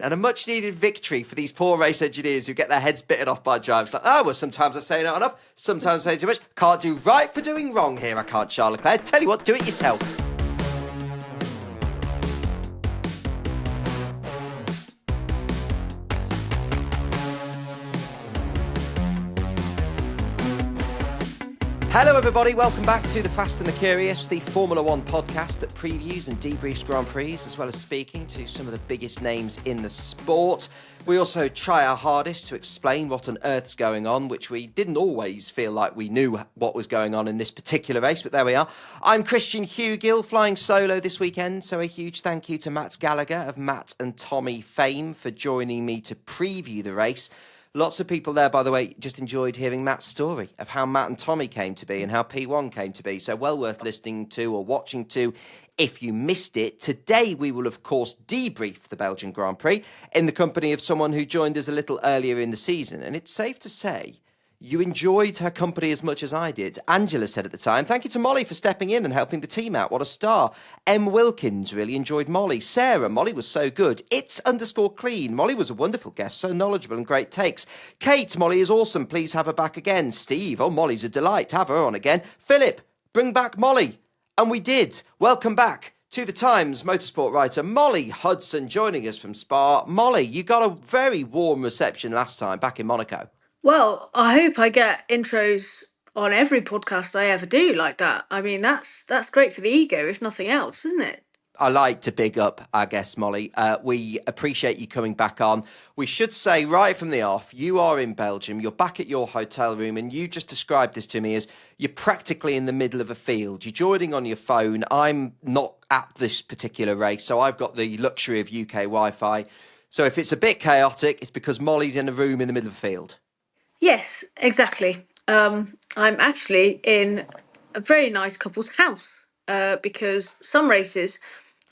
And a much-needed victory for these poor race engineers who get their heads bitten off by drivers. Like, oh, well, sometimes I say not enough, sometimes I say too much. Can't do right for doing wrong here, I can't, Charles Leclerc. Tell you what, do it yourself. Hello everybody, welcome back to The Fast and the Curious, the Formula One podcast that previews and debriefs Grand Prix, as well as speaking to some of the biggest names in the sport. We also try our hardest to explain what on earth's going on, which we didn't always feel like we knew what was going on in this particular race, but there we are. I'm Christian Hewgill, flying solo this weekend, so a huge thank you to Matt Gallagher of Matt and Tommy fame for joining me to preview the race. Lots of people there, by the way, just enjoyed hearing Matt's story of how Matt and Tommy came to be and how P1 came to be. So well worth listening to or watching to if you missed it. Today, we will, of course, debrief the Belgian Grand Prix in the company of someone who joined us a little earlier in the season. And it's safe to say you enjoyed her company as much as I did. Angela said at the time, thank you to Molly for stepping in and helping the team out. What a star. M. Wilkins really enjoyed Molly. Sarah, Molly was so good. It's_clean. Molly was a wonderful guest, so knowledgeable and great takes. Kate, Molly is awesome. Please have her back again. Steve, oh, Molly's a delight. Have her on again. Philip, bring back Molly. And we did. Welcome back to the Times Motorsport writer Molly Hudson joining us from Spa. Molly, you got a very warm reception last time back in Monaco. Well, I hope I get intros on every podcast I ever do like that. I mean, that's great for the ego, if nothing else, isn't it? I like to big up our guest, Molly. We appreciate you coming back on. We should say right from the off, you are in Belgium, you're back at your hotel room, and you just described this to me as you're practically in the middle of a field. You're joining on your phone. I'm not at this particular race, so I've got the luxury of UK Wi-Fi. So if it's a bit chaotic, it's because Molly's in a room in the middle of a field. Yes, exactly. I'm actually in a very nice couple's house because some races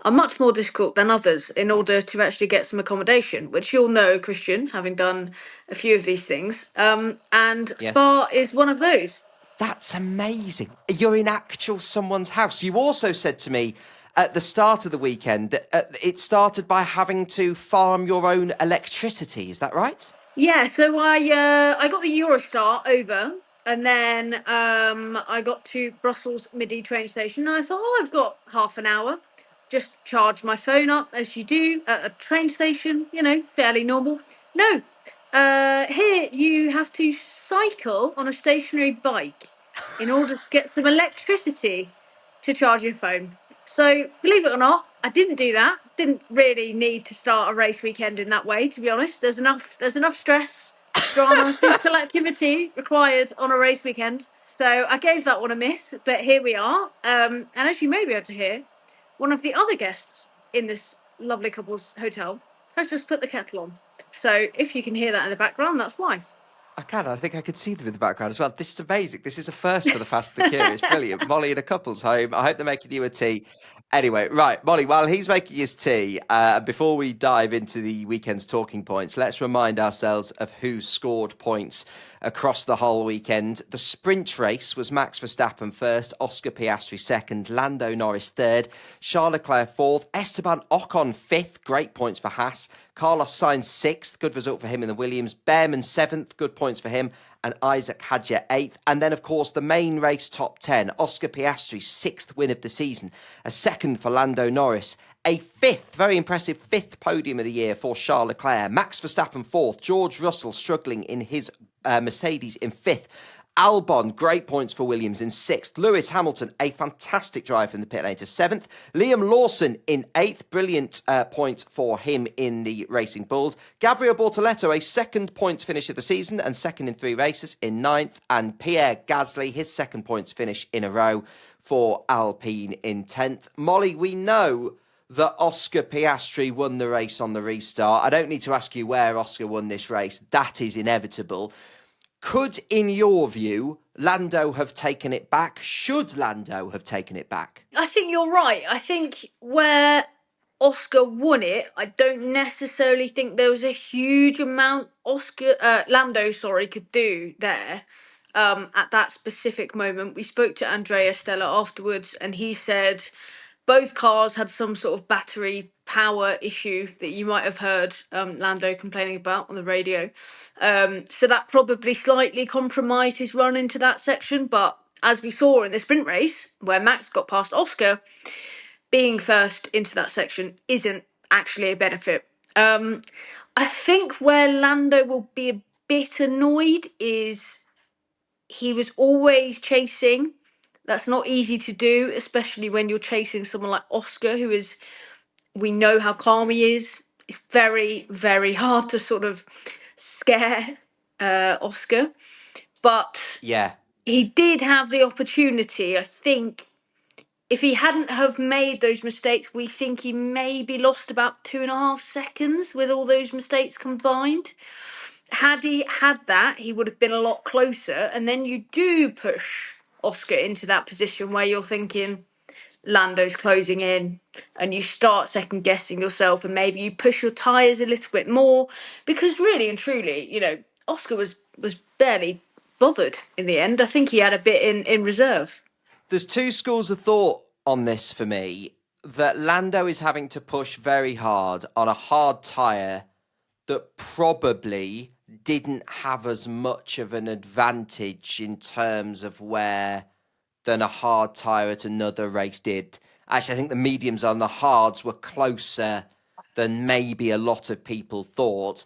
are much more difficult than others in order to actually get some accommodation, which you'll know, Christian, having done a few of these things. And Yes. Spa is one of those. That's amazing. You're in actual someone's house. You also said to me at the start of the weekend that it started by having to farm your own electricity. Is that right? Yeah, so I got the Eurostar over, and then I got to Brussels Midi train station, and I thought, oh, I've got half an hour. Just charge my phone up as you do at a train station, fairly normal. No, here you have to cycle on a stationary bike in order to get some electricity to charge your phone. So, believe it or not, I didn't do that. Didn't really need to start a race weekend in that way, to be honest. There's enough stress, drama, physical activity required on a race weekend. So I gave that one a miss, but here we are. And as you may be able to hear, one of the other guests in this lovely couple's hotel has just put the kettle on. So if you can hear that in the background, that's why. I can. I think I could see them in the background as well. This is amazing. This is a first for the Fast and the Curious. Brilliant. Molly in a couple's home. I hope they're making you a tea. Anyway, right, Molly, while he's making his tea, before we dive into the weekend's talking points, let's remind ourselves of who scored points across the whole weekend. The sprint race was Max Verstappen first, Oscar Piastri second, Lando Norris third, Charles Leclerc fourth, Esteban Ocon fifth, great points for Haas, Carlos Sainz sixth, good result for him in the Williams, Behrman seventh, good points for him, and Isaac Hadjar eighth. And then, of course, the main race top 10, Oscar Piastri's sixth win of the season, a second for Lando Norris, a fifth, very impressive fifth podium of the year for Charles Leclerc, Max Verstappen fourth, George Russell struggling in his Mercedes in fifth, Albon, great points for Williams in sixth. Lewis Hamilton, a fantastic drive from the pit lane to seventh. Liam Lawson in eighth, brilliant point for him in the Racing Bulls. Gabriel Bortoletto, a second points finish of the season and second in three races in ninth. And Pierre Gasly, his second points finish in a row for Alpine in 10th. Molly, we know that Oscar Piastri won the race on the restart. I don't need to ask you where Oscar won this race. That is inevitable. Could, in your view, Lando have taken it back? Should Lando have taken it back? I think you're right. I think where Oscar won it, I don't necessarily think there was a huge amount Lando, could do there. At that specific moment, we spoke to Andrea Stella afterwards, and he said both cars had some sort of battery power issue that you might have heard Lando complaining about on the radio. So that probably slightly compromised his run into that section. But as we saw in the sprint race, where Max got past Oscar, being first into that section isn't actually a benefit. I think where Lando will be a bit annoyed is he was always chasing. That's not easy to do, especially when you're chasing someone like Oscar, who is, we know how calm he is. It's very, very hard to sort of scare Oscar. But Yeah. he did have the opportunity. I think if he hadn't have made those mistakes, we think he maybe lost about 2.5 seconds with all those mistakes combined. Had he had that, he would have been a lot closer. And then you do push Oscar into that position where you're thinking Lando's closing in, and you start second guessing yourself, and maybe you push your tyres a little bit more, because really and truly, Oscar was barely bothered in the end. I think he had a bit in reserve. There's two schools of thought on this for me. That Lando is having to push very hard on a hard tyre that probably didn't have as much of an advantage in terms of wear than a hard tyre at another race did. Actually, I think the mediums on the hards were closer than maybe a lot of people thought.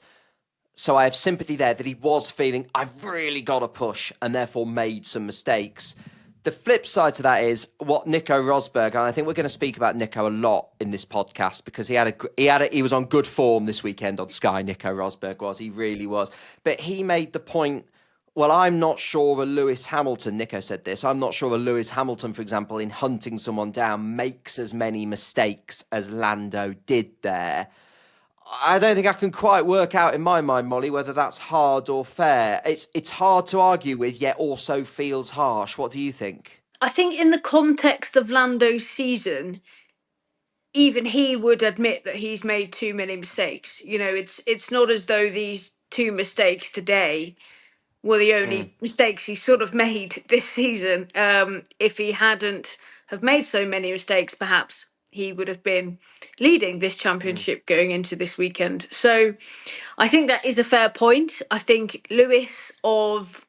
So I have sympathy there that he was feeling, I've really got to push, and therefore made some mistakes. The flip side to that is what Nico Rosberg, and I think we're going to speak about Nico a lot in this podcast because he was on good form this weekend on Sky. Nico Rosberg he really was. But he made the point, well, I'm not sure a Lewis Hamilton, Nico said this, I'm not sure a Lewis Hamilton, for example, in hunting someone down, makes as many mistakes as Lando did there. I don't think I can quite work out in my mind, Molly, whether that's hard or fair. It's hard to argue with, yet also feels harsh. What do you think? I think in the context of Lando's season, even he would admit that he's made too many mistakes. It's not as though these 2 mistakes today were the only mistakes he sort of made this season. If he hadn't have made so many mistakes, perhaps he would have been leading this championship going into this weekend. So I think that is a fair point. I think Lewis of,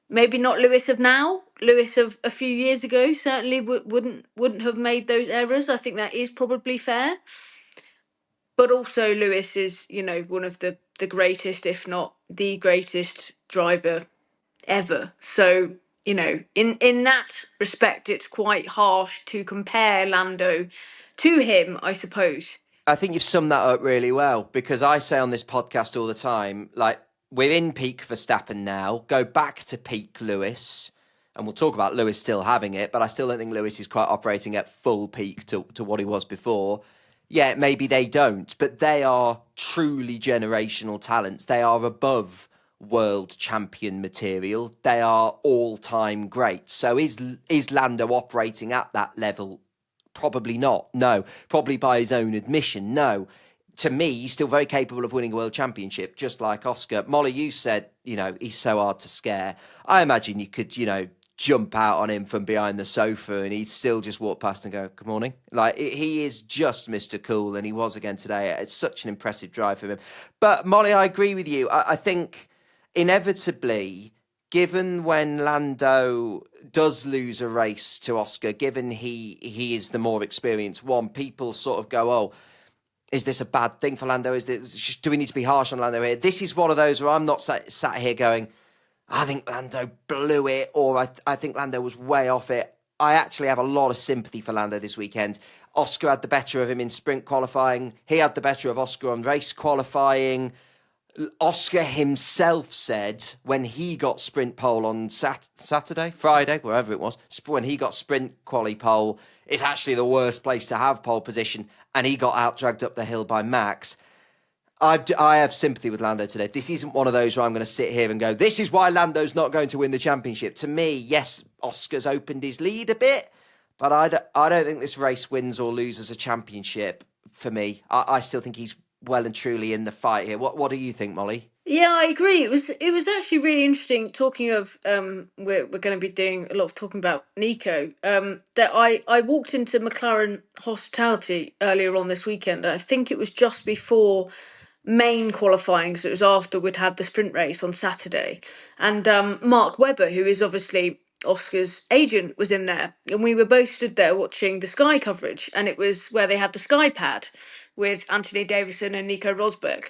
maybe not Lewis of now, Lewis of a few years ago certainly wouldn't have made those errors. I think that is probably fair. But also Lewis is, one of the greatest, if not the greatest driver ever. So, in that respect, it's quite harsh to compare Lando to him, I suppose. I think you've summed that up really well because I say on this podcast all the time, like, we're in peak Verstappen now. Go back to peak Lewis. And we'll talk about Lewis still having it, but I still don't think Lewis is quite operating at full peak to what he was before. Yeah, maybe they don't, but they are truly generational talents. They are above world champion material. They are all-time great. So is Lando operating at that level? Probably not. No. Probably by his own admission. No. To me, he's still very capable of winning a world championship, just like Oscar. Molly, you said, he's so hard to scare. I imagine you could, jump out on him from behind the sofa and he'd still just walk past and go, good morning. Like, he is just Mr. Cool, and he was again today. It's such an impressive drive for him. But Molly, I agree with you. I think inevitably, given when Lando does lose a race to Oscar, given he is the more experienced one, people sort of go, oh, is this a bad thing for Lando? Do we need to be harsh on Lando here? This is one of those where I'm not sat here going, I think Lando blew it, or I think Lando was way off it. I actually have a lot of sympathy for Lando this weekend. Oscar had the better of him in sprint qualifying. He had the better of Oscar on race qualifying. Oscar himself said when he got sprint pole on Friday, wherever it was, when he got sprint quali pole, it's actually the worst place to have pole position, and he got out dragged up the hill by Max. I have sympathy with Lando today. This isn't one of those where I'm going to sit here and go, this is why Lando's not going to win the championship. To me, yes, Oscar's opened his lead a bit, but I don't think this race wins or loses a championship for me. I still think he's well and truly in the fight here. What do you think, Molly? Yeah, I agree. It was actually really interesting. Talking of we're going to be doing a lot of talking about Nico. That I walked into McLaren hospitality earlier on this weekend. I think it was just before main qualifying, so it was after we'd had the sprint race on Saturday, and Mark Webber, who is obviously Oscar's agent, was in there, and we were both stood there watching the Sky coverage, and it was where they had the Sky pad with Anthony Davidson and Nico Rosberg,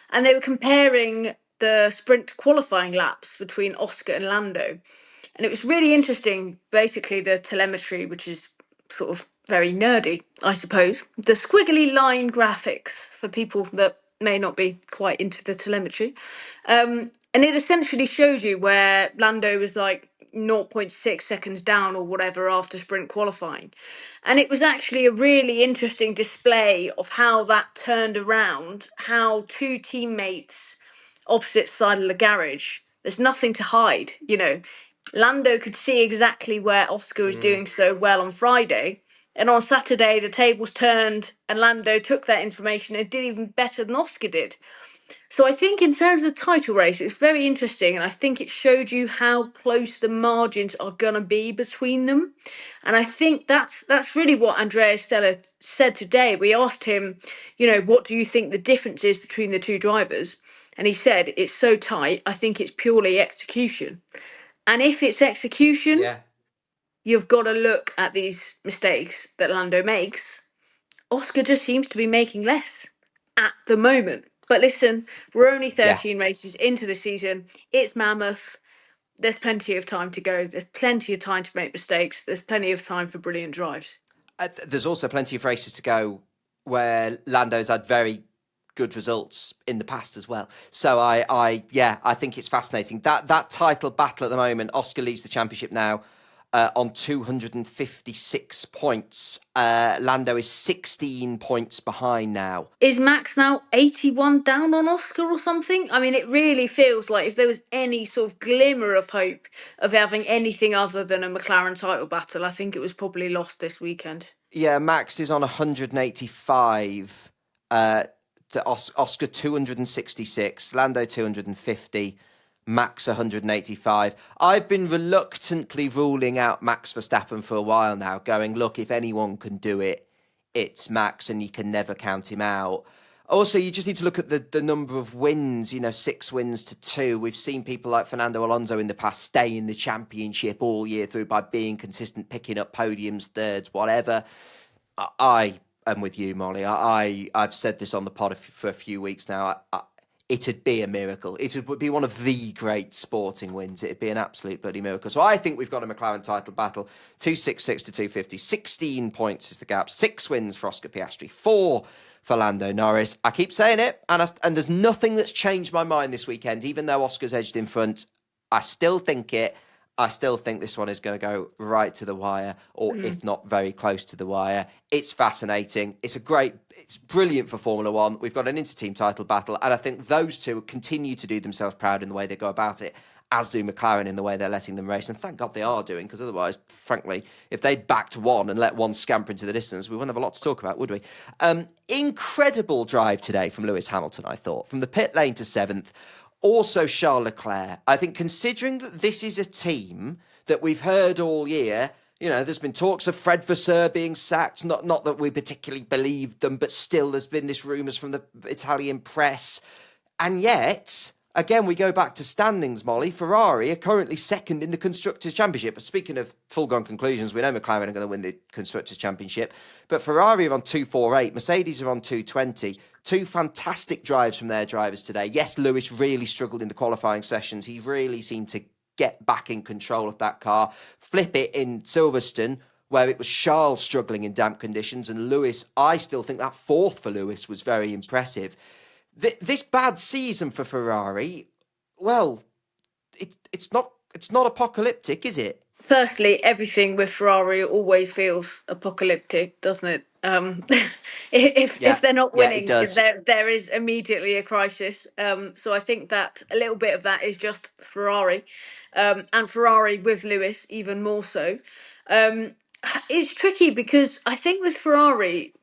and they were comparing the sprint qualifying laps between Oscar and Lando, and it was really interesting. Basically, the telemetry, which is sort of very nerdy, I suppose. The squiggly line graphics for people that may not be quite into the telemetry. And it essentially shows you where Lando was like zero point 0.6 seconds down or whatever after sprint qualifying. And it was actually a really interesting display of how that turned around, how two teammates opposite side of the garage, there's nothing to hide, you know. Lando could see exactly where Oscar was doing so well on Friday. And on Saturday, the tables turned, and Lando took that information and did even better than Oscar did. So I think in terms of the title race, it's very interesting, and I think it showed you how close the margins are gonna be between them. And I think that's really what Andrea Stella said today. We asked him, what do you think the difference is between the two drivers? And he said it's so tight. I think it's purely execution. And if it's execution, Yeah. you've got to look at these mistakes that Lando makes. Oscar just seems to be making less at the moment. But listen, we're only Yeah. 13 races into the season. It's mammoth. There's plenty of time to go. There's plenty of time to make mistakes. There's plenty of time for brilliant drives. There's also plenty of races to go where Lando's had very good results in the past as well. So I think it's fascinating. That title battle at the moment, Oscar leads the championship now on 256 points. Lando is 16 points behind now. Is Max now 81 down on Oscar or something? I mean, it really feels like if there was any sort of glimmer of hope of having anything other than a McLaren title battle, I think it was probably lost this weekend. Yeah, Max is on 185. Oscar 266, Lando 250, Max 185. I've been reluctantly ruling out Max Verstappen for a while now, going, look, if anyone can do it, it's Max, and you can never count him out. Also, you just need to look at the number of wins, 6 wins to 2. We've seen people like Fernando Alonso in the past stay in the championship all year through by being consistent, picking up podiums, thirds, whatever. I am with you, Molly. I've said this on the pod for a few weeks now. It'd be a miracle. It would be one of the great sporting wins. It'd be an absolute bloody miracle. So I think we've got a McLaren title battle. 266 to 250. 16 points is the gap. 6 wins for Oscar Piastri. 4 for Lando Norris. I keep saying it, and there's nothing that's changed my mind this weekend. Even though Oscar's edged in front, I still think it. I still think this one is going to go right to the wire, or if not very close to the wire. It's fascinating. It's brilliant for Formula One. We've got an inter-team title battle, and I think those two continue to do themselves proud in the way they go about it, as do McLaren in the way they're letting them race. And thank God they are doing, because otherwise, frankly, if they'd backed one and let one scamper into the distance, we wouldn't have a lot to talk about, would we? Incredible drive today from Lewis Hamilton, I thought. From the pit lane to 7th. Also, Charles Leclerc. I think considering that this is a team that we've heard all year, there's been talks of Fred Vasseur being sacked. Not that we particularly believed them, but still there's been this rumours from the Italian press. And yet, again, we go back to standings, Molly. Ferrari are currently second in the Constructors' Championship. But speaking of full-gone conclusions, we know McLaren are going to win the Constructors' Championship. But Ferrari are on 248. Mercedes are on 220. 2 fantastic drives from their drivers today. Yes, Lewis really struggled in the qualifying sessions. He really seemed to get back in control of that car. Flip it in Silverstone, where it was Charles struggling in damp conditions. And Lewis, I still think that 4th for Lewis was very impressive. This bad season for Ferrari, well, it's not apocalyptic, is it? Firstly, everything with Ferrari always feels apocalyptic, doesn't it? If they're not Yeah, it winning, does. there is immediately a crisis. So I think that a little bit of that is just Ferrari, and Ferrari with Lewis even more so. It's tricky because I think with Ferrari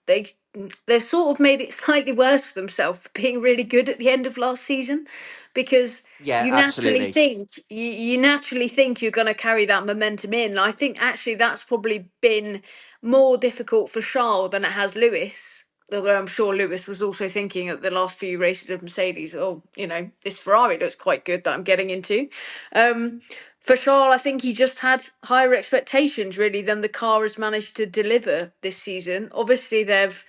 they've sort of made it slightly worse for themselves for being really good at the end of last season, because Yeah, you naturally absolutely. think you naturally think you're going to carry that momentum in. I think actually that's probably been more difficult for Charles than it has Lewis. Although I'm sure Lewis was also thinking at the last few races of Mercedes, oh, this Ferrari looks quite good that I'm getting into. For Charles, I think he just had higher expectations really than the car has managed to deliver this season. Obviously, they've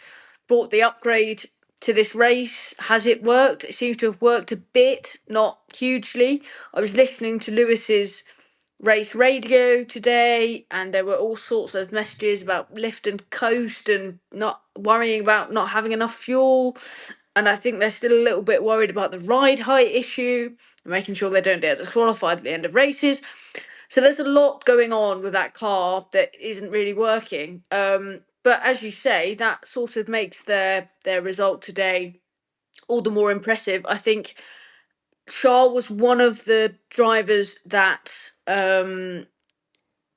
brought the upgrade to this race. Has it worked? It seems to have worked a bit, not hugely. I was listening to Lewis's race radio today, and there were all sorts of messages about lift and coast and not worrying about not having enough fuel. And I think they're still a little bit worried about the ride height issue, making sure they don't get disqualified at the end of races. So there's a lot going on with that car that isn't really working. But as you say, that sort of makes their result today all the more impressive. I think Charles was one of the drivers that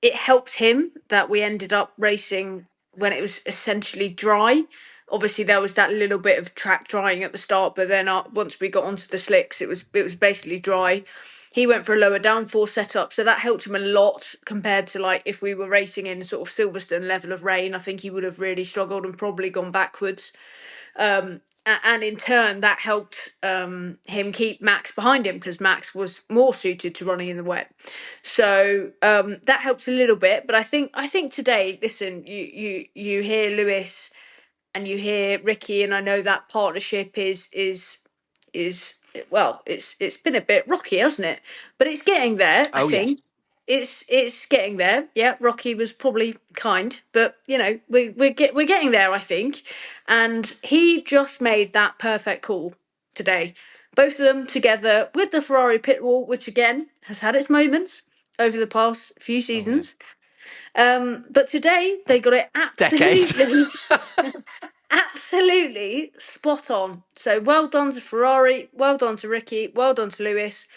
it helped him that we ended up racing when it was essentially dry. Obviously, there was that little bit of track drying at the start, but then once we got onto the slicks, it was basically dry. He went for a lower downforce setup, so that helped him a lot compared to like if we were racing in sort of Silverstone level of rain. I think he would have really struggled and probably gone backwards. And in turn, that helped him keep Max behind him because Max was more suited to running in the wet. So that helps a little bit. But I think today, listen, you hear Lewis and you hear Ricky, and I know that partnership is well, it's been a bit rocky, hasn't it? But it's getting there, I Oh yes. think. It's getting there. Yeah, Rocky was probably kind, but we're getting there, I think. And he just made that perfect call today. Both of them together with the Ferrari pit wall, which again has had its moments over the past few Oh yeah. seasons. But today they got it Decade. absolutely spot on. So well done to Ferrari, well done to Ricky, well done to Lewis.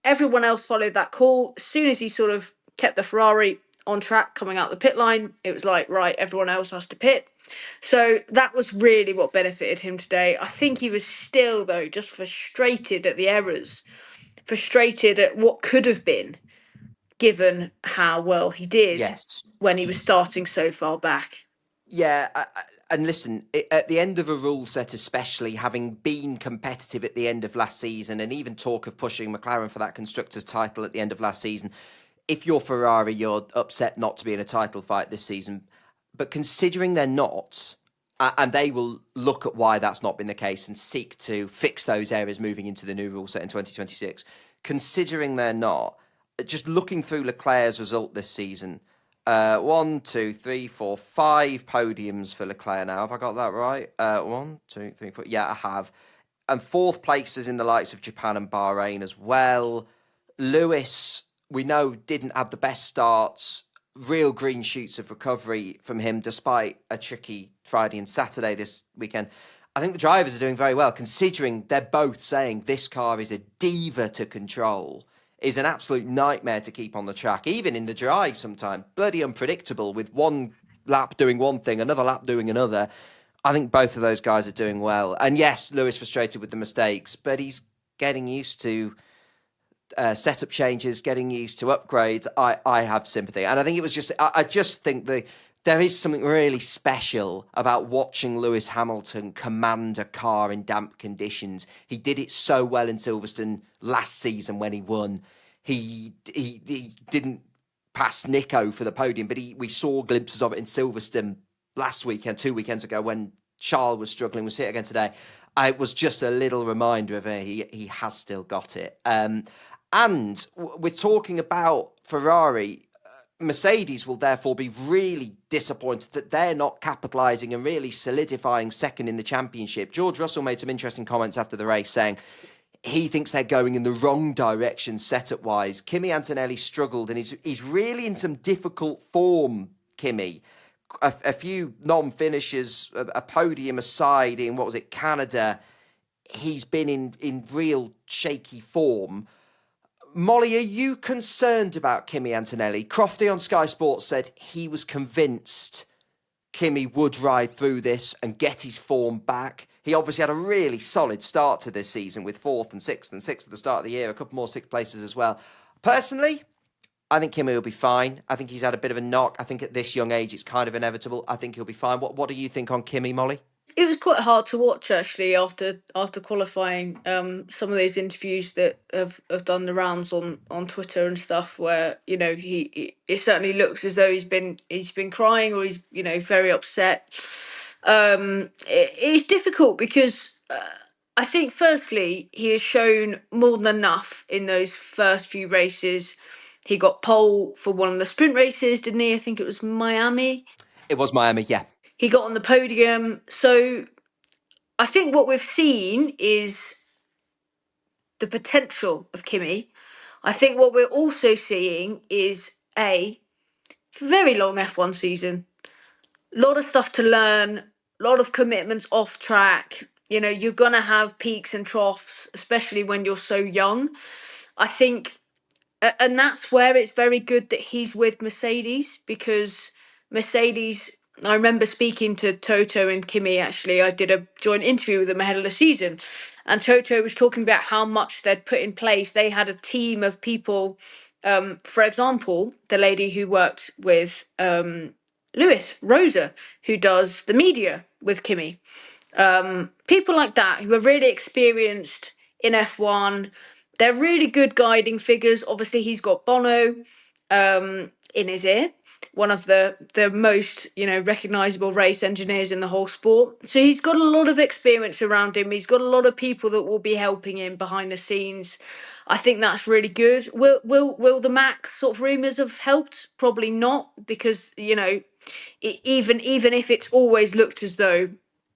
Everyone else followed that call. As soon as he sort of kept the Ferrari on track coming out the pit line, it was like, right, everyone else has to pit. So that was really what benefited him today. I think he was still, though, just frustrated at the errors, frustrated at what could have been, given how well he did Yes. when he was starting so far back. Yeah, and listen, at the end of a rule set, especially having been competitive at the end of last season, and even talk of pushing McLaren for that constructors' title at the end of last season, if you're Ferrari, you're upset not to be in a title fight this season. But considering they're not, and they will look at why that's not been the case and seek to fix those areas moving into the new rule set in 2026. Considering they're not, just looking through Leclerc's result this season, 1, 2, 3, 4, 5 podiums for Leclerc now. Have I got that right? 1, 2, 3, 4. Yeah, I have. And fourth places in the likes of Japan and Bahrain as well. Lewis, we know, didn't have the best starts. Real green shoots of recovery from him, despite a tricky Friday and Saturday this weekend. I think the drivers are doing very well, considering they're both saying this car is a diva to control, is an absolute nightmare to keep on the track, even in the dry sometimes. Bloody unpredictable, with one lap doing one thing, another lap doing another. I think both of those guys are doing well. And yes, Lewis frustrated with the mistakes, but he's getting used to setup changes, getting used to upgrades. I have sympathy. And I think it was just, I just think there is something really special about watching Lewis Hamilton command a car in damp conditions. He did it so well in Silverstone last season when he won. He didn't pass Nico for the podium, but we saw glimpses of it in Silverstone last weekend, 2 weekends ago, when Charles was struggling, was hit again today. It was just a little reminder of it. He has still got it. And we're talking about Ferrari. Mercedes will therefore be really disappointed that they're not capitalising and really solidifying second in the championship. George Russell made some interesting comments after the race saying he thinks they're going in the wrong direction setup-wise. Kimi Antonelli struggled, and he's really in some difficult form, Kimi. A few non-finishes, a podium aside in, what was it, Canada, he's been in real shaky form. Molly, are you concerned about Kimi Antonelli? Crofty on Sky Sports said he was convinced Kimi would ride through this and get his form back. He obviously had a really solid start to this season with fourth and sixth at the start of the year, a couple more sixth places as well. Personally, I think Kimi will be fine. I think he's had a bit of a knock. I think at this young age, it's kind of inevitable. I think he'll be fine. What do you think on Kimi, Molly? It was quite hard to watch actually after qualifying. Some of those interviews that have done the rounds on Twitter and stuff, where it certainly looks as though he's been crying or he's very upset. It's difficult because I think firstly he has shown more than enough in those first few races. He got pole for one of the sprint races, didn't he? I think it was Miami. It was Miami, yeah. He got on the podium. So I think what we've seen is the potential of Kimi. I think what we're also seeing is a very long F1 season. A lot of stuff to learn, a lot of commitments off track. You're going to have peaks and troughs, especially when you're so young. I think, and that's where it's very good that he's with Mercedes, because Mercedes, I remember speaking to Toto and Kimi, actually. I did a joint interview with them ahead of the season. And Toto was talking about how much they'd put in place. They had a team of people. For example, the lady who worked with Lewis, Rosa, who does the media with Kimi. People like that who are really experienced in F1. They're really good guiding figures. Obviously, he's got Bono in his ear, one of the most recognizable race engineers in the whole sport. So he's got a lot of experience around him. He's got a lot of people that will be helping him behind the scenes. I think that's really good. Will the Max sort of rumours have helped? Probably not, because even if it's always looked as though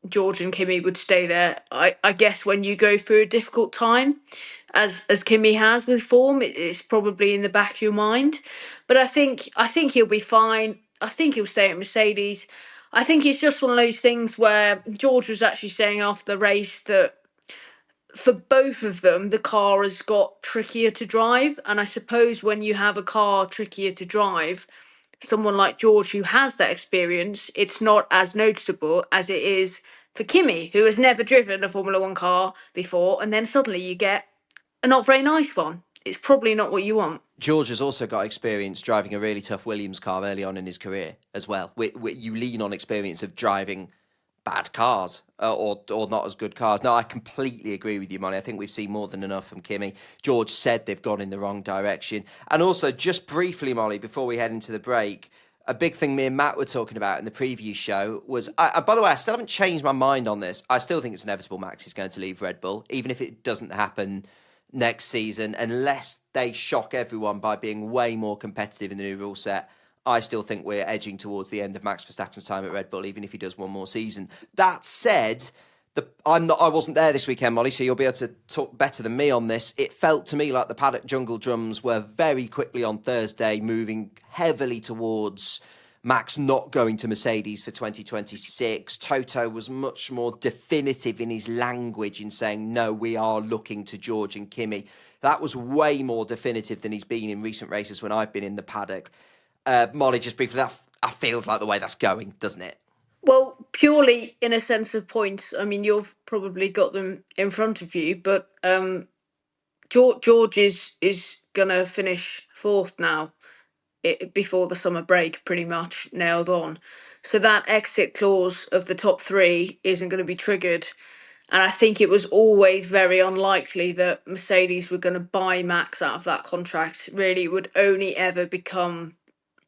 George and Kimi would stay there, I guess when you go through a difficult time, as Kimi has with form, it's probably in the back of your mind. But I think he'll be fine. I think he'll stay at Mercedes. I think it's just one of those things where George was actually saying after the race that for both of them, the car has got trickier to drive. And I suppose when you have a car trickier to drive, someone like George who has that experience, it's not as noticeable as it is for Kimi, who has never driven a Formula One car before, and then suddenly you get a not very nice one. It's probably not what you want. George has also got experience driving a really tough Williams car early on in his career as well. You lean on experience of driving bad cars or not as good cars. No, I completely agree with you, Molly. I think we've seen more than enough from Kimi. George said they've gone in the wrong direction. And also, just briefly, Molly, before we head into the break, a big thing me and Matt were talking about in the preview show was, by the way, I still haven't changed my mind on this. I still think it's inevitable Max is going to leave Red Bull, even if it doesn't happen next season, unless they shock everyone by being way more competitive in the new rule set. I still think we're edging towards the end of Max Verstappen's time at Red Bull, even if he does one more season. That said, I wasn't there this weekend, Molly, so you'll be able to talk better than me on this. It felt to me like the paddock jungle drums were very quickly on Thursday moving heavily towards Max not going to Mercedes for 2026. Toto was much more definitive in his language in saying, no, we are looking to George and Kimi. That was way more definitive than he's been in recent races when I've been in the paddock. Molly, just briefly, that feels like the way that's going, doesn't it? Well, purely in a sense of points, I mean, you've probably got them in front of you, but George is going to finish fourth now. Before the summer break, pretty much nailed on. So that exit clause of the top three isn't going to be triggered. And I think it was always very unlikely that Mercedes were going to buy Max out of that contract. Really, it would only ever become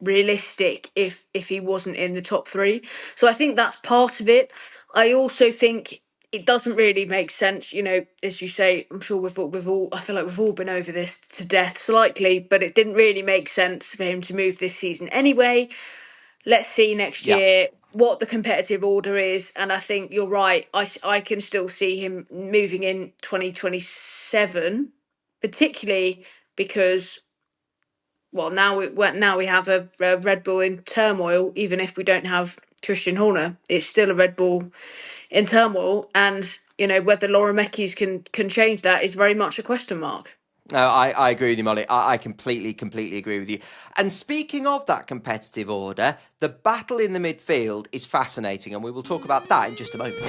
realistic if he wasn't in the top three. So I think that's part of it. I also think it doesn't really make sense, as you say. I'm sure we've all. I feel like we've all been over this to death slightly, but it didn't really make sense for him to move this season anyway. Let's see next year what the competitive order is, and I think you're right. I can still see him moving in 2027, particularly because now we have a Red Bull in turmoil. Even if we don't have Christian Horner, it's still a Red Bull in turmoil, and whether Laura Mekies can change that is very much a question mark. No, I agree with you, Molly. I completely agree with you. And speaking of that competitive order, the battle in the midfield is fascinating, and we will talk about that in just a moment.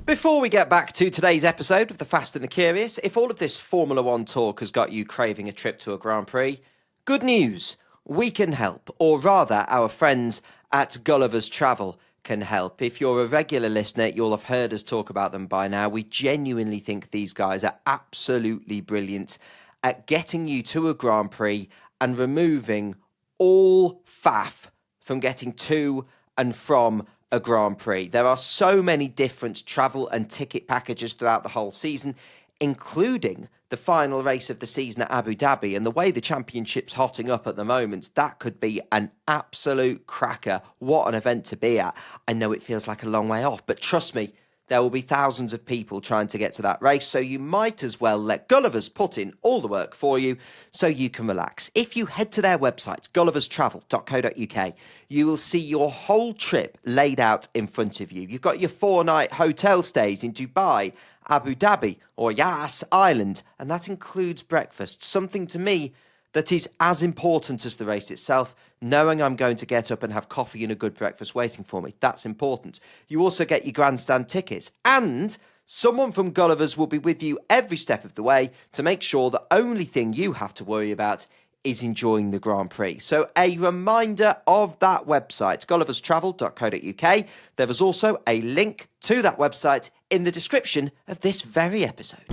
Before we get back to today's episode of The Fast and the Curious, if all of this Formula One talk has got you craving a trip to a Grand Prix, good news, we can help, or rather, our friends at Gullivers Travel can help. If you're a regular listener, you'll have heard us talk about them by now. We genuinely think these guys are absolutely brilliant at getting you to a Grand Prix and removing all faff from getting to and from a Grand Prix. There are so many different travel and ticket packages throughout the whole season, including the final race of the season at Abu Dhabi. And the way the championship's hotting up at the moment, that could be an absolute cracker. What an event to be at. I know it feels like a long way off, but trust me, there will be thousands of people trying to get to that race, so you might as well let Gullivers put in all the work for you so you can relax. If you head to their website, gulliverstravel.co.uk, you will see your whole trip laid out in front of you. You've got your 4-night hotel stays in Dubai, Abu Dhabi, or Yas Island, and that includes breakfast, something to me that is as important as the race itself. Knowing I'm going to get up and have coffee and a good breakfast waiting for me, that's important. You also get your grandstand tickets, and someone from Gullivers will be with you every step of the way to make sure the only thing you have to worry about is enjoying the Grand Prix. So a reminder of that website, gulliverstravel.co.uk. There is also a link to that website in the description of this very episode.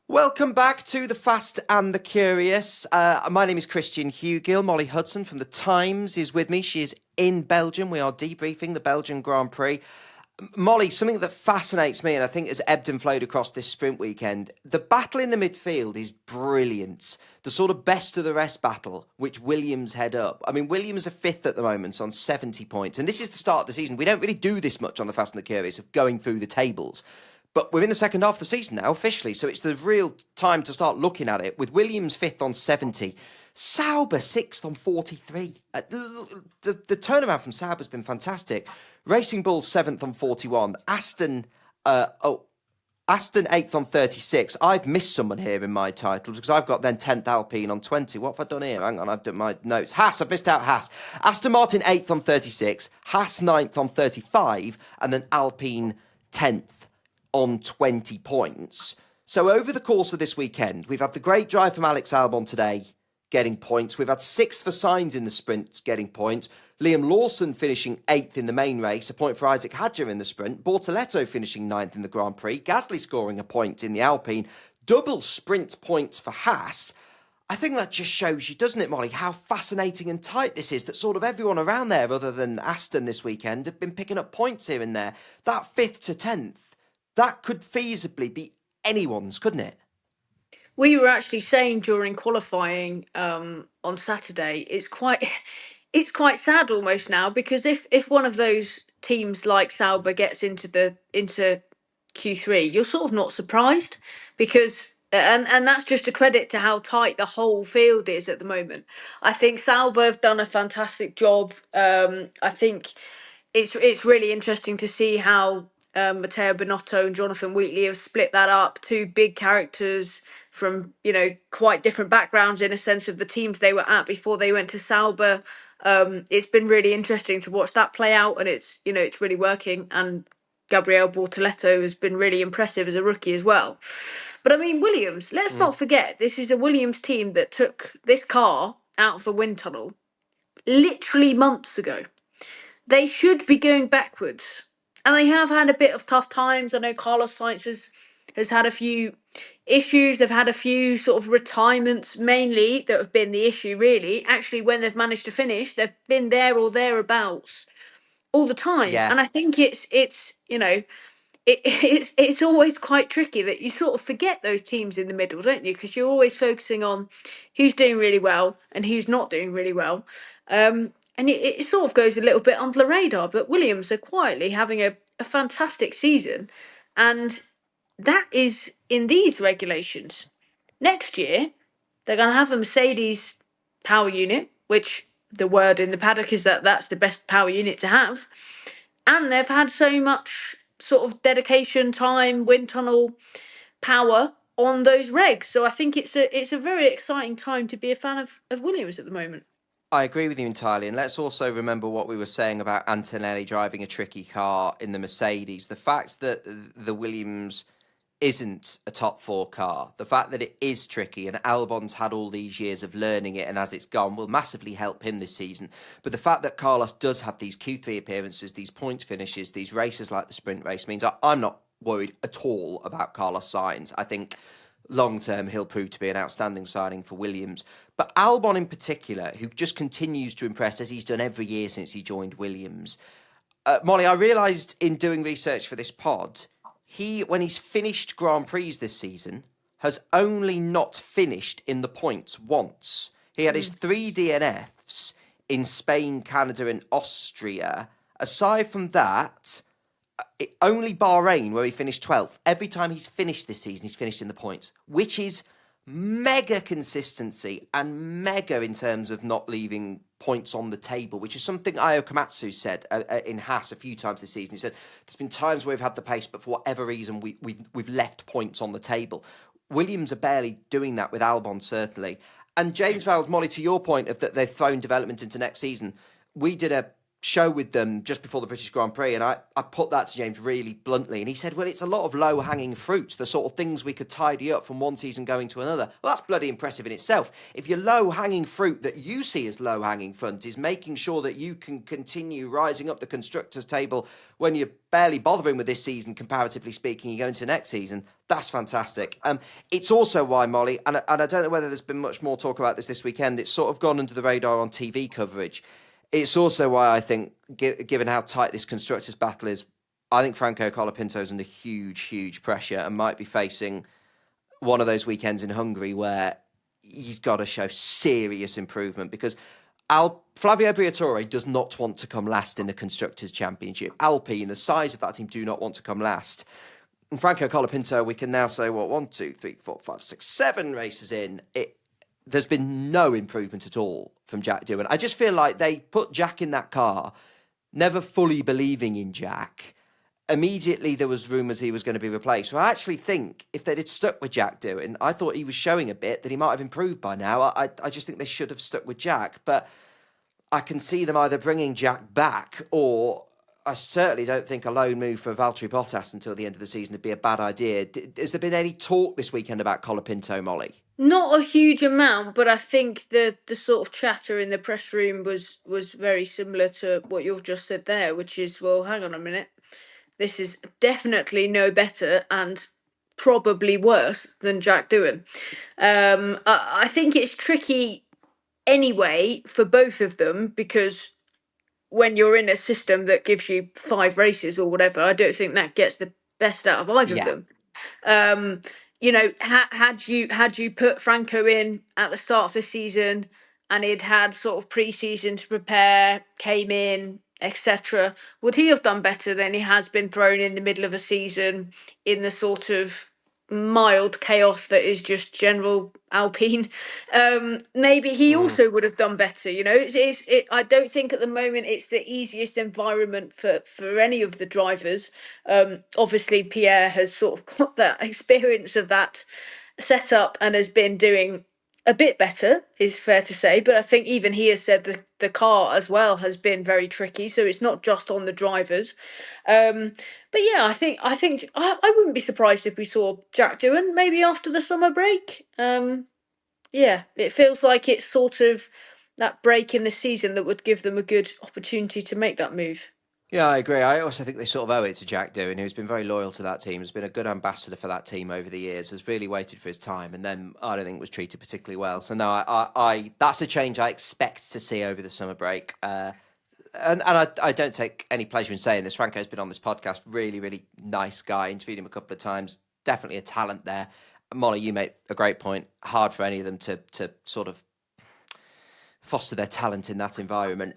Welcome back to The Fast and the Curious. My name is Christian Hewgill. Molly Hudson from The Times is with me. She is in Belgium. We are debriefing the Belgian Grand Prix. Molly, something that fascinates me and I think has ebbed and flowed across this sprint weekend, the battle in the midfield is brilliant. The sort of best of the rest battle, which Williams head up. I mean, Williams are fifth at the moment on 70 points. And this is the start of the season. We don't really do this much on The Fast and the Curious of going through the tables. But we're in the second half of the season now, officially, so it's the real time to start looking at it. With Williams 5th on 70, Sauber 6th on 43. The turnaround from Sauber's been fantastic. Racing Bull 7th on 41. Aston 8th on 36. I've missed someone here in my titles because I've got then 10th Alpine on 20. What have I done here? Hang on, I've done my notes. I've missed out Haas. Aston Martin 8th on 36. Haas 9th on 35. And then Alpine 10th on 20 points. So over the course of this weekend, we've had the great drive from Alex Albon today, getting points. We've had 6th for Sainz in the sprint, getting points. Liam Lawson finishing 8th in the main race, a point for Isaac Hadjar in the sprint. Bortoletto finishing 9th in the Grand Prix. Gasly scoring a point in the Alpine. Double sprint points for Haas. I think that just shows you, doesn't it, Molly, how fascinating and tight this is, that sort of everyone around there, other than Aston this weekend, have been picking up points here and there. That 5th to 10th, that could feasibly be anyone's, couldn't it? We were actually saying during qualifying on Saturday, it's quite sad almost now, because if one of those teams like Sauber gets into Q3, you're sort of not surprised, because and that's just a credit to how tight the whole field is at the moment. I think Sauber have done a fantastic job. I think it's really interesting to see how Matteo Binotto and Jonathan Wheatley have split that up. Two big characters from quite different backgrounds in a sense of the teams they were at before they went to Sauber. It's been really interesting to watch that play out, and it's really working. And Gabriel Bortoletto has been really impressive as a rookie as well. But I mean, Williams, let's not forget, this is a Williams team that took this car out of the wind tunnel literally months ago. They should be going backwards. And they have had a bit of tough times. I know Carlos Sainz has had a few issues. They've had a few sort of retirements, mainly, that have been the issue, really. Actually, when they've managed to finish, they've been there or thereabouts all the time. Yeah. And I think it's always quite tricky that you sort of forget those teams in the middle, don't you? Because you're always focusing on who's doing really well and who's not doing really well. And it sort of goes a little bit under the radar. But Williams are quietly having a fantastic season. And that is in these regulations. Next year, they're going to have a Mercedes power unit, which the word in the paddock is that that's the best power unit to have. And they've had so much sort of dedication, time, wind tunnel power on those regs. So I think it's a very exciting time to be a fan of Williams at the moment. I agree with you entirely. And let's also remember what we were saying about Antonelli driving a tricky car in the Mercedes. The fact that the Williams isn't a top four car, the fact that it is tricky, and Albon's had all these years of learning it, and as it's gone, will massively help him this season. But the fact that Carlos does have these Q3 appearances, these point finishes, these races like the sprint race means I'm not worried at all about Carlos Sainz. I think long term he'll prove to be an outstanding signing for Williams. But Albon in particular, who just continues to impress as he's done every year since he joined Williams. Molly, I realised in doing research for this pod, when he's finished Grand Prix this season, has only not finished in the points once. He had his 3 DNFs in Spain, Canada and Austria. Aside from that, only Bahrain, where he finished 12th. Every time he's finished this season, he's finished in the points, which is mega consistency and mega in terms of not leaving points on the table, which is something Ayo Komatsu said in Haas a few times this season. He said there's been times where we've had the pace, but for whatever reason, we've left points on the table. Williams are barely doing that with Albon, certainly. And James Vowles, Molly, to your point of that they've thrown development into next season, we did a show with them just before the British Grand Prix, and I put that to James really bluntly, and he said, well, it's a lot of low-hanging fruits, the sort of things we could tidy up from one season going to another. Well, that's bloody impressive in itself. If your low-hanging fruit that you see as low-hanging front is making sure that you can continue rising up the constructors table when you're barely bothering with this season, comparatively speaking, you go into next season, that's fantastic. It's also why, Molly, and I don't know whether there's been much more talk about this weekend, it's sort of gone under the radar on TV coverage. It's also why I think, given how tight this constructors battle is, I think Franco Colapinto is under huge, huge pressure and might be facing one of those weekends in Hungary where he's got to show serious improvement, because Flavio Briatore does not want to come last in the Constructors' Championship. Alpine, the size of that team, do not want to come last. And Franco Colapinto, we can now say, 1, 2, 3, 4, 5, 6, 7 races in, there's been no improvement at all from Jack Doohan. I just feel like they put Jack in that car, never fully believing in Jack. Immediately there was rumours he was going to be replaced. So I actually think if they'd stuck with Jack Doohan, I thought he was showing a bit that he might have improved by now. I just think they should have stuck with Jack. But I can see them either bringing Jack back, or I certainly don't think a loan move for Valtteri Bottas until the end of the season would be a bad idea. Has there been any talk this weekend about Colapinto, Molly? Not a huge amount, but I think the sort of chatter in the press room was very similar to what you've just said there, which is, well, hang on a minute, this is definitely no better and probably worse than Jack Doohan. I think it's tricky anyway for both of them, because when you're in a system that gives you 5 races or whatever, I don't think that gets the best out of either of them. You know, had you put Franco in at the start of the season and he'd had sort of pre-season to prepare, came in, etc., would he have done better than he has been thrown in the middle of a season in the sort of mild chaos that is just general Alpine? Maybe he also would have done better. You know, I don't think at the moment it's the easiest environment for any of the drivers. Obviously, Pierre has sort of got that experience of that setup and has been doing a bit better, is fair to say. But I think even he has said that the car as well has been very tricky, so it's not just on the drivers. But yeah, I think I wouldn't be surprised if we saw Jack Doohan maybe after the summer break. Yeah, it feels like it's sort of that break in the season that would give them a good opportunity to make that move. Yeah, I agree. I also think they sort of owe it to Jack Doohan, who's been very loyal to that team, has been a good ambassador for that team over the years, has really waited for his time, and then I don't think was treated particularly well. So no, I that's a change I expect to see over the summer break. And I don't take any pleasure in saying this. Franco's been on this podcast, really, really nice guy. Interviewed him a couple of times. Definitely a talent there. Molly, you make a great point. Hard for any of them to sort of foster their talent in that environment.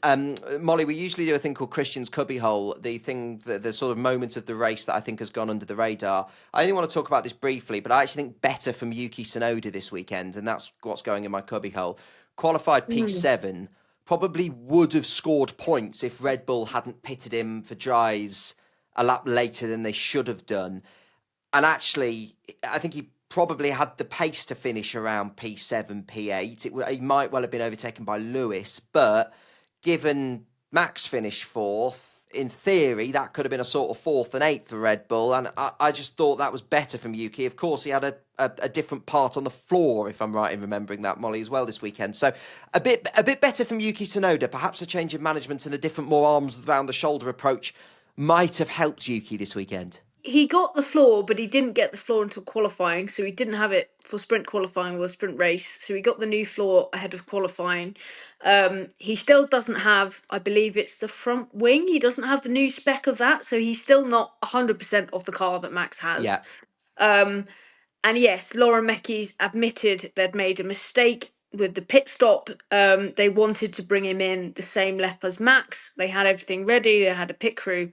Molly, we usually do a thing called Christian's Cubbyhole, the sort of moment of the race that I think has gone under the radar. I only want to talk about this briefly, but I actually think better from Yuki Tsunoda this weekend, and that's what's going in my cubbyhole. Qualified P7, probably would have scored points if Red Bull hadn't pitted him for dries a lap later than they should have done. And actually, I think he probably had the pace to finish around P7, P8. He might well have been overtaken by Lewis, but given Max finished fourth, in theory, that could have been a sort of fourth and eighth for Red Bull. And I just thought that was better from Yuki. Of course, he had a different part on the floor, if I'm right in remembering that, Molly, as well this weekend. So a bit better from Yuki Tsunoda. Perhaps a change in management and a different, more arms around the shoulder approach might have helped Yuki this weekend. He got the floor, but he didn't get the floor until qualifying, so he didn't have it for sprint qualifying or the sprint race. So he got the new floor ahead of qualifying. He still doesn't have, I believe it's the front wing. He doesn't have the new spec of that, so he's still not 100% of the car that Max has. Yeah. And yes, Lauren Mecky's admitted they'd made a mistake with the pit stop. They wanted to bring him in the same lap as Max. They had everything ready. They had a pit crew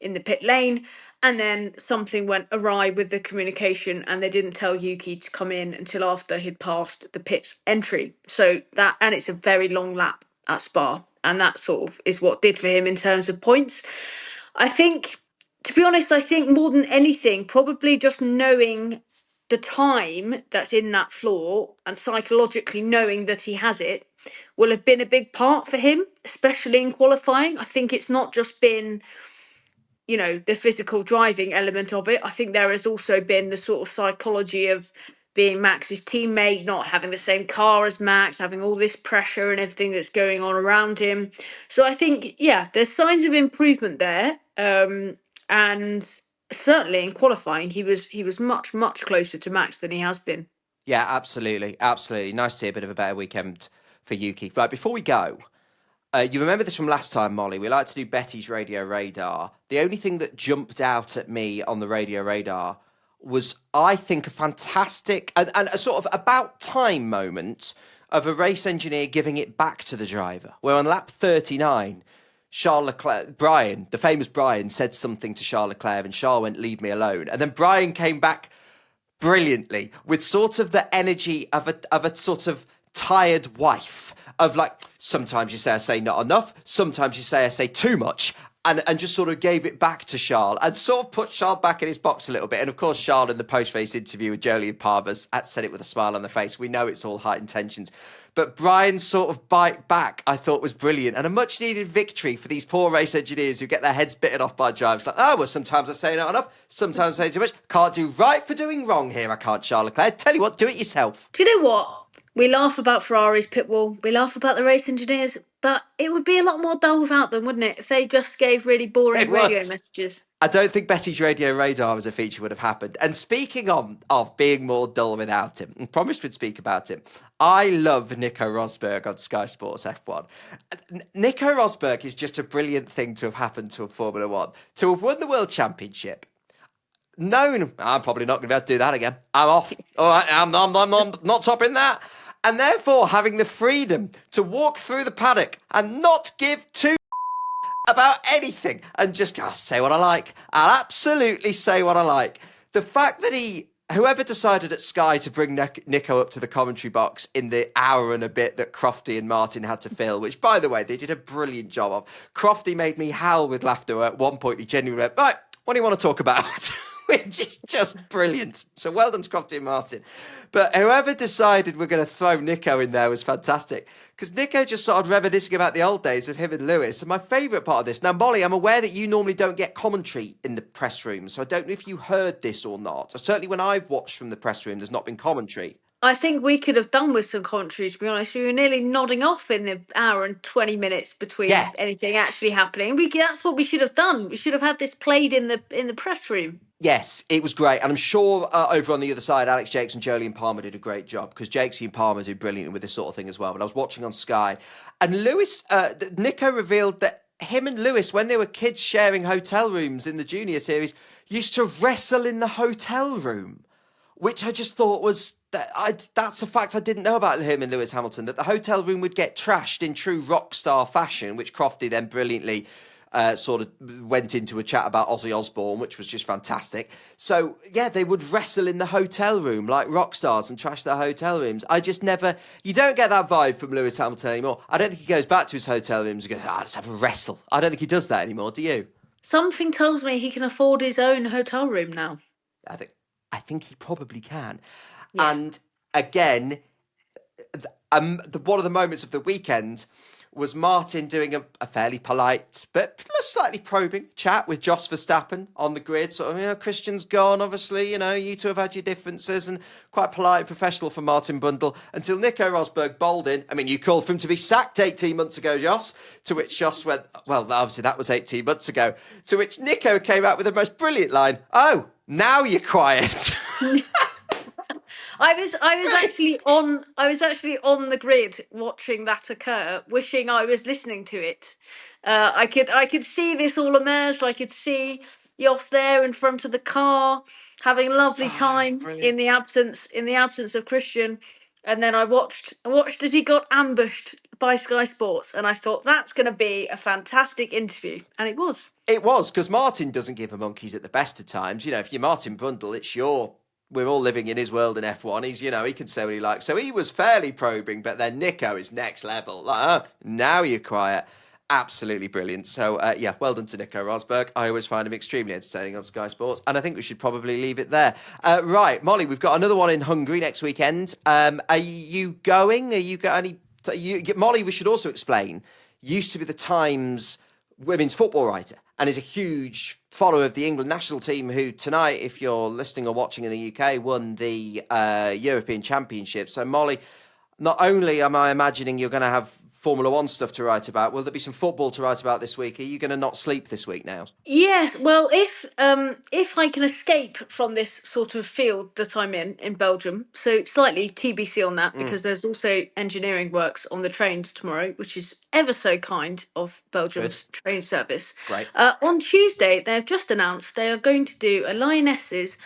in the pit lane. And then something went awry with the communication, and they didn't tell Yuki to come in until after he'd passed the pit's entry. So that, and it's a very long lap at Spa. And that sort of is what did for him in terms of points. I think, to be honest, I think more than anything, probably just knowing the time that's in that floor and psychologically knowing that he has it will have been a big part for him, especially in qualifying. I think it's not just been, the physical driving element of it. I think there has also been the sort of psychology of being Max's teammate, not having the same car as Max, having all this pressure and everything that's going on around him. So I think, yeah, there's signs of improvement there. And certainly in qualifying, he was much, much closer to Max than he has been. Yeah, absolutely. Absolutely. Nice to see a bit of a better weekend for Yuki. Right, before we go, you remember this from last time, Molly. We like to do Betty's Radio Radar. The only thing that jumped out at me on the Radio Radar was, I think, a fantastic and a sort of about time moment of a race engineer giving it back to the driver. Where on lap 39, Charles Leclerc, Brian, the famous Brian, said something to Charles Leclerc and Charles went, "Leave me alone." And then Brian came back brilliantly with sort of the energy of a sort of tired wife, of like, sometimes you say not enough, sometimes you say too much, and just sort of gave it back to Charles and sort of put Charles back in his box a little bit. And of course, Charles in the post-race interview with Jolyon Palmer said it with a smile on the face. We know it's all high intentions. But Brian's sort of bite back, I thought, was brilliant, and a much-needed victory for these poor race engineers who get their heads bitten off by drivers. Like, oh, well, sometimes I say not enough, sometimes I say too much. Can't do right for doing wrong here, I can't, Charles Leclerc. Tell you what, do it yourself. Do you know what? We laugh about Ferrari's pit wall, we laugh about the race engineers, but it would be a lot more dull without them, wouldn't it? If they just gave really boring radio messages. I don't think Betty's Radio Radar as a feature would have happened. And speaking of being more dull without him, and promised we'd speak about him, I love Nico Rosberg on Sky Sports F1. Nico Rosberg is just a brilliant thing to have happened to a Formula One. To have won the World Championship, known, I'm probably not going to be able to do that again. I'm off. All right, I'm not topping that. And therefore having the freedom to walk through the paddock and not give two about anything and just go, I'll say what I like. I'll absolutely say what I like. The fact that whoever decided at Sky to bring Nico up to the commentary box in the hour and a bit that Crofty and Martin had to fill, which, by the way, they did a brilliant job of. Crofty made me howl with laughter at one point. He genuinely went, right, what do you want to talk about? Which is just brilliant. So well done to Crofty and Martin. But whoever decided we're going to throw Nico in there was fantastic. Because Nico just sort of reminiscing about the old days of him and Lewis. And my favourite part of this, now, Molly, I'm aware that you normally don't get commentary in the press room. So I don't know if you heard this or not. Certainly when I've watched from the press room, there's not been commentary. I think we could have done with some commentary, to be honest. We were nearly nodding off in the hour and 20 minutes between anything actually happening. That's what we should have done. We should have had this played in the press room. Yes, it was great. And I'm sure over on the other side, Alex Jakes and Jolyon Palmer did a great job, because Jakesy and Palmer do brilliantly with this sort of thing as well. But I was watching on Sky, and Nico revealed that him and Lewis, when they were kids sharing hotel rooms in the junior series, used to wrestle in the hotel room, which I just thought was... That's a fact I didn't know about him and Lewis Hamilton, that the hotel room would get trashed in true rock star fashion, which Crofty then brilliantly sort of went into a chat about Ozzy Osbourne, which was just fantastic. So, yeah, they would wrestle in the hotel room like rock stars and trash their hotel rooms. I just never... You don't get that vibe from Lewis Hamilton anymore. I don't think he goes back to his hotel rooms and goes, let's have a wrestle. I don't think he does that anymore, do you? Something tells me he can afford his own hotel room now. I think he probably can. Yeah. And again, one of the moments of the weekend was Martin doing a fairly polite but slightly probing chat with Jos Verstappen on the grid. Sort of, Christian's gone, obviously, you two have had your differences, and quite polite and professional for Martin Bundle until Nico Rosberg bowled in. I mean, you called for him to be sacked 18 months ago, Jos, to which Jos went, well, obviously that was 18 months ago, to which Nico came out with the most brilliant line, oh, now you're quiet. I was actually on the grid watching that occur, wishing I was listening to it. I could see this all emerged. I could see Yoss there in front of the car having a lovely time Brilliant. in the absence of Christian, and then I watched as he got ambushed by Sky Sports, and I thought that's going to be a fantastic interview, and it was. It was, because Martin doesn't give a monkeys at the best of times. If you're Martin Brundle, we're all living in his world in F1. He's, he can say what he likes. So he was fairly probing, but then Nico is next level. Like, now you're quiet. Absolutely brilliant. So, well done to Nico Rosberg. I always find him extremely entertaining on Sky Sports, and I think we should probably leave it there. Right, Molly, we've got another one in Hungary next weekend. Are you going? Are you got any? Molly, we should also explain, used to be the Times women's football writer and is a huge follower of the England national team, who tonight, if you're listening or watching in the UK, won the European Championship. So, Molly, not only am I imagining you're going to have Formula One stuff to write about, will there be some football to write about this week? Are you going to not sleep this week now? Yes, well, if I can escape from this sort of field that I'm in Belgium, so slightly TBC on that, because there's also engineering works on the trains tomorrow, which is ever so kind of Good. Belgium's train service. Great. On Tuesday, they have just announced they are going to do a Lionesses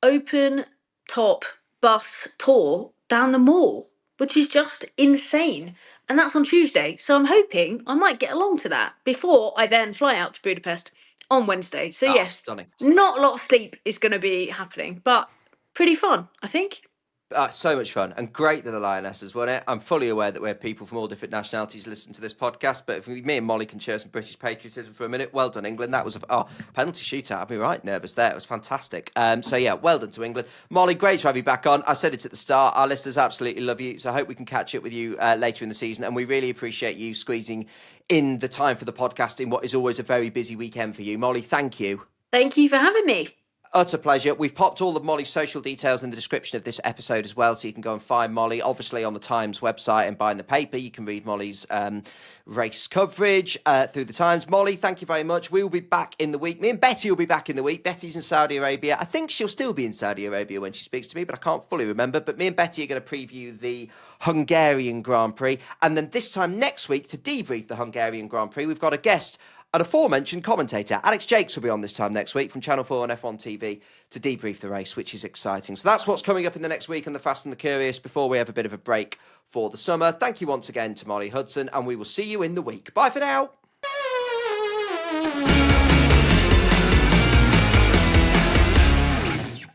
open top bus tour down the mall, which is just insane. And that's on Tuesday. So I'm hoping I might get along to that before I then fly out to Budapest on Wednesday. So, Ah, yes, stunning. not a lot of sleep is going to be happening, but pretty fun, I think. So much fun, and great that the Lionesses won it. I'm fully aware that we have people from all different nationalities listen to this podcast, but if me and Molly can share some British patriotism for a minute, well done, England. That was a penalty shootout. I'd be right nervous there. It was fantastic. Well done to England. Molly, great to have you back on. I said it at the start. Our listeners absolutely love you, so I hope we can catch up with you later in the season, and we really appreciate you squeezing in the time for the podcast in what is always a very busy weekend for you. Molly, thank you. Thank you for having me. Utter pleasure. We've popped all of Molly's social details in the description of this episode as well, so you can go and find Molly, obviously, on the Times website and buying the paper. You can read Molly's race coverage through the Times. Molly, thank you very much. We will be back in the week. Me and Betty will be back in the week. Betty's in Saudi Arabia. I think she'll still be in Saudi Arabia when she speaks to me, but I can't fully remember. But me and Betty are going to preview the Hungarian Grand Prix. And then this time next week, to debrief the Hungarian Grand Prix, we've got a guest, an aforementioned commentator. Alex Jakes will be on this time next week from Channel 4 and F1 TV to debrief the race, which is exciting. So that's what's coming up in the next week on The Fast and the Curious before we have a bit of a break for the summer. Thank you once again to Molly Hudson, and we will see you in the week. Bye for now.